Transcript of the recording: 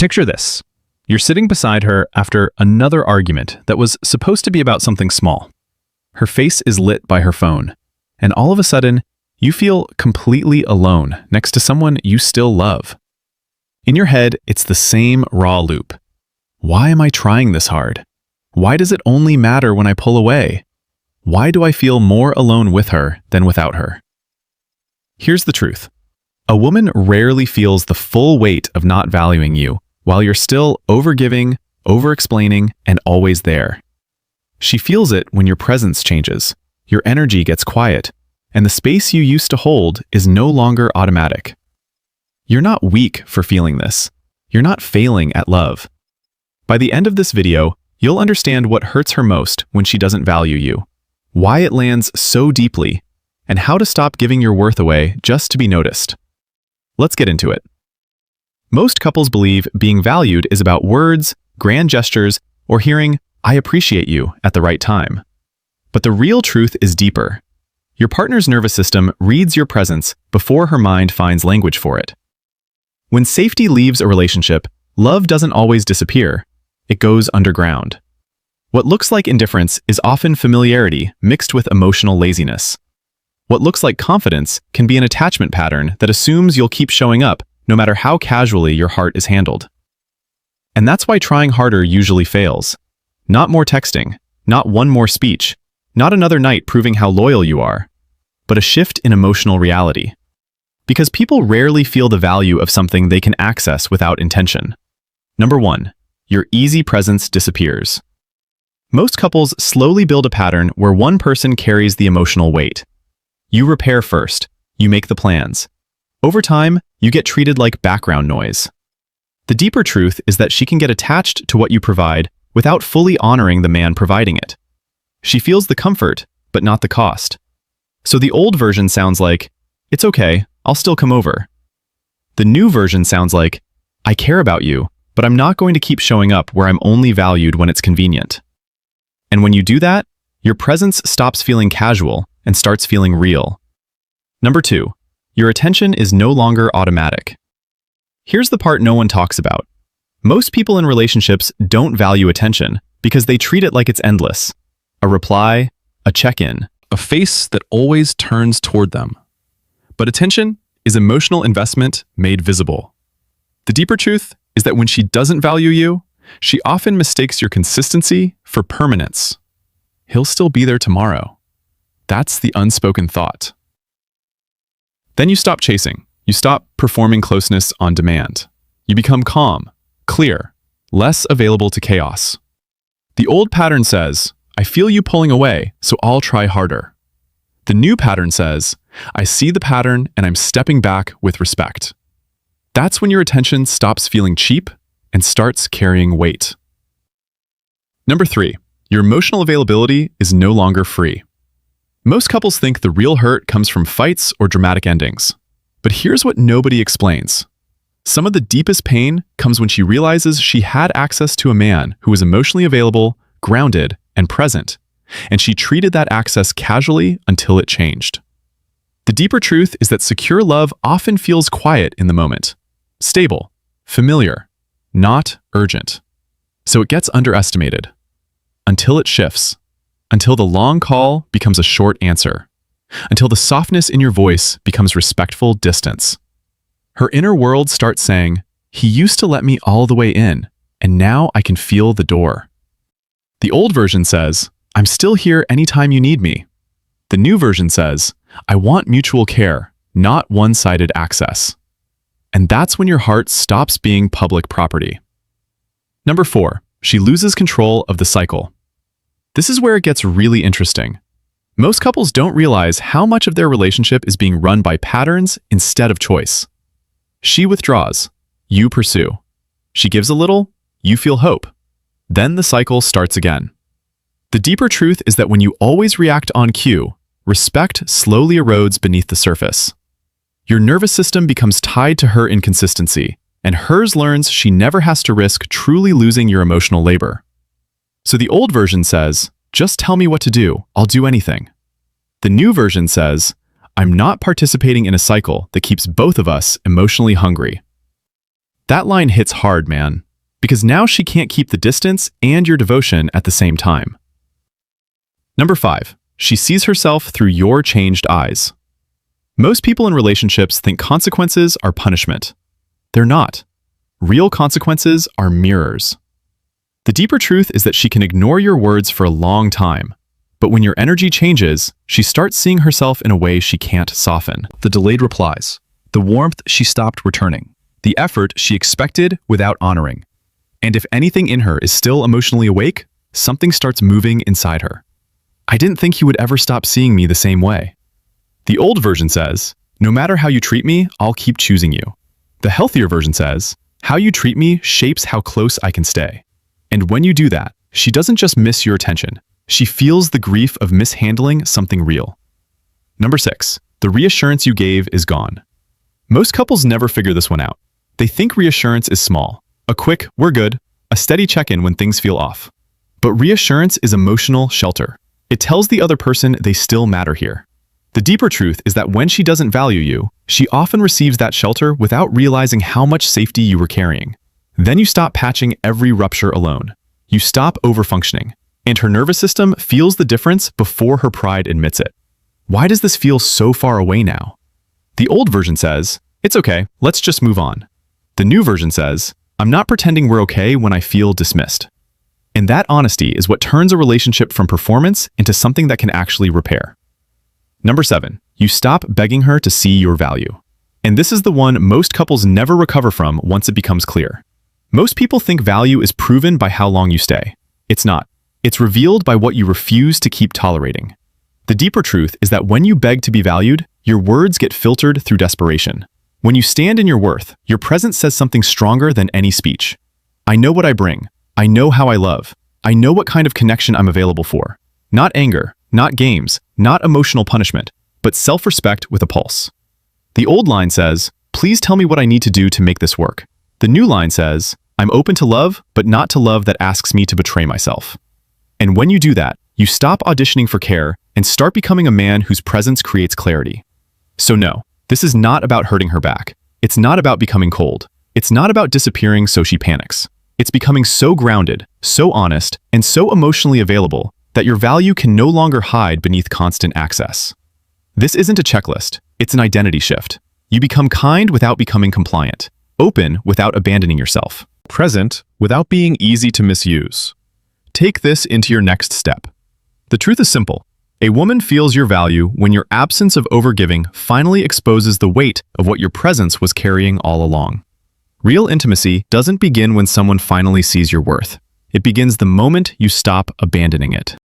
Picture this. You're sitting beside her after another argument that was supposed to be about something small. Her face is lit by her phone, and all of a sudden, you feel completely alone next to someone you still love. In your head, it's the same raw loop. Why am I trying this hard? Why does it only matter when I pull away? Why do I feel more alone with her than without her? Here's the truth. A woman rarely feels the full weight of not valuing you while you're still overgiving, over-explaining, and always there. She feels it when your presence changes, your energy gets quiet, and the space you used to hold is no longer automatic. You're not weak for feeling this. You're not failing at love. By the end of this video, you'll understand what hurts her most when she doesn't value you, why it lands so deeply, and how to stop giving your worth away just to be noticed. Let's get into it. Most couples believe being valued is about words, grand gestures, or hearing, "I appreciate you," at the right time. But the real truth is deeper. Your partner's nervous system reads your presence before her mind finds language for it. When safety leaves a relationship, love doesn't always disappear. It goes underground. What looks like indifference is often familiarity mixed with emotional laziness. What looks like confidence can be an attachment pattern that assumes you'll keep showing up no matter how casually your heart is handled. And that's why trying harder usually fails. Not more texting, not one more speech, not another night proving how loyal you are, but a shift in emotional reality. Because people rarely feel the value of something they can access without intention. Number 1, your easy presence disappears. Most couples slowly build a pattern where one person carries the emotional weight. You repair first, you make the plans. Over time, you get treated like background noise. The deeper truth is that she can get attached to what you provide without fully honoring the man providing it. She feels the comfort, but not the cost. So the old version sounds like, "It's okay, I'll still come over." The new version sounds like, "I care about you, but I'm not going to keep showing up where I'm only valued when it's convenient." And when you do that, your presence stops feeling casual and starts feeling real. Number 2, your attention is no longer automatic. Here's the part no one talks about. Most people in relationships don't value attention because they treat it like it's endless. A reply, a check-in, a face that always turns toward them. But attention is emotional investment made visible. The deeper truth is that when she doesn't value you, she often mistakes your consistency for permanence. He'll still be there tomorrow. That's the unspoken thought. Then you stop chasing. You stop performing closeness on demand. You become calm, clear, less available to chaos. The old pattern says, "I feel you pulling away, so I'll try harder." The new pattern says, "I see the pattern and I'm stepping back with respect." That's when your attention stops feeling cheap and starts carrying weight. Number 3, your emotional availability is no longer free. Most couples think the real hurt comes from fights or dramatic endings. But here's what nobody explains. Some of the deepest pain comes when she realizes she had access to a man who was emotionally available, grounded, and present, and she treated that access casually until it changed. The deeper truth is that secure love often feels quiet in the moment, stable, familiar, not urgent. So it gets underestimated, until it shifts, until the long call becomes a short answer, until the softness in your voice becomes respectful distance. Her inner world starts saying, "He used to let me all the way in, and now I can feel the door." The old version says, "I'm still here anytime you need me." The new version says, "I want mutual care, not one-sided access." And that's when your heart stops being public property. Number 4, she loses control of the cycle. This is where it gets really interesting. Most couples don't realize how much of their relationship is being run by patterns instead of choice. She withdraws, you pursue. She gives a little, you feel hope. Then the cycle starts again. The deeper truth is that when you always react on cue, respect slowly erodes beneath the surface. Your nervous system becomes tied to her inconsistency, and hers learns she never has to risk truly losing your emotional labor. So the old version says, "Just tell me what to do, I'll do anything." The new version says, "I'm not participating in a cycle that keeps both of us emotionally hungry." That line hits hard, man, because now she can't keep the distance and your devotion at the same time. Number 5, she sees herself through your changed eyes. Most people in relationships think consequences are punishment. They're not. Real consequences are mirrors. The deeper truth is that she can ignore your words for a long time, but when your energy changes, she starts seeing herself in a way she can't soften. The delayed replies, the warmth she stopped returning, the effort she expected without honoring. And if anything in her is still emotionally awake, something starts moving inside her. I didn't think you would ever stop seeing me the same way. The old version says, no matter how you treat me, I'll keep choosing you. The healthier version says, how you treat me shapes how close I can stay. And when you do that, she doesn't just miss your attention. She feels the grief of mishandling something real. Number 6, the reassurance you gave is gone. Most couples never figure this one out. They think reassurance is small. A quick, we're good, a steady check-in when things feel off. But reassurance is emotional shelter. It tells the other person they still matter here. The deeper truth is that when she doesn't value you, she often receives that shelter without realizing how much safety you were carrying. Then you stop patching every rupture alone. You stop overfunctioning, and her nervous system feels the difference before her pride admits it. Why does this feel so far away now? The old version says, it's okay, let's just move on. The new version says, I'm not pretending we're okay when I feel dismissed. And that honesty is what turns a relationship from performance into something that can actually repair. Number 7, you stop begging her to see your value. And this is the one most couples never recover from once it becomes clear. Most people think value is proven by how long you stay. It's not. It's revealed by what you refuse to keep tolerating. The deeper truth is that when you beg to be valued, your words get filtered through desperation. When you stand in your worth, your presence says something stronger than any speech. I know what I bring. I know how I love. I know what kind of connection I'm available for. Not anger, not games, not emotional punishment, but self-respect with a pulse. The old line says, please tell me what I need to do to make this work. The new line says, I'm open to love, but not to love that asks me to betray myself. And when you do that, you stop auditioning for care and start becoming a man whose presence creates clarity. So no, this is not about hurting her back. It's not about becoming cold. It's not about disappearing so she panics. It's becoming so grounded, so honest, and so emotionally available that your value can no longer hide beneath constant access. This isn't a checklist, it's an identity shift. You become kind without becoming compliant, open without abandoning yourself, present without being easy to misuse. Take this into your next step. The truth is simple. A woman feels your value when your absence of overgiving finally exposes the weight of what your presence was carrying all along. Real intimacy doesn't begin when someone finally sees your worth. It begins the moment you stop abandoning it.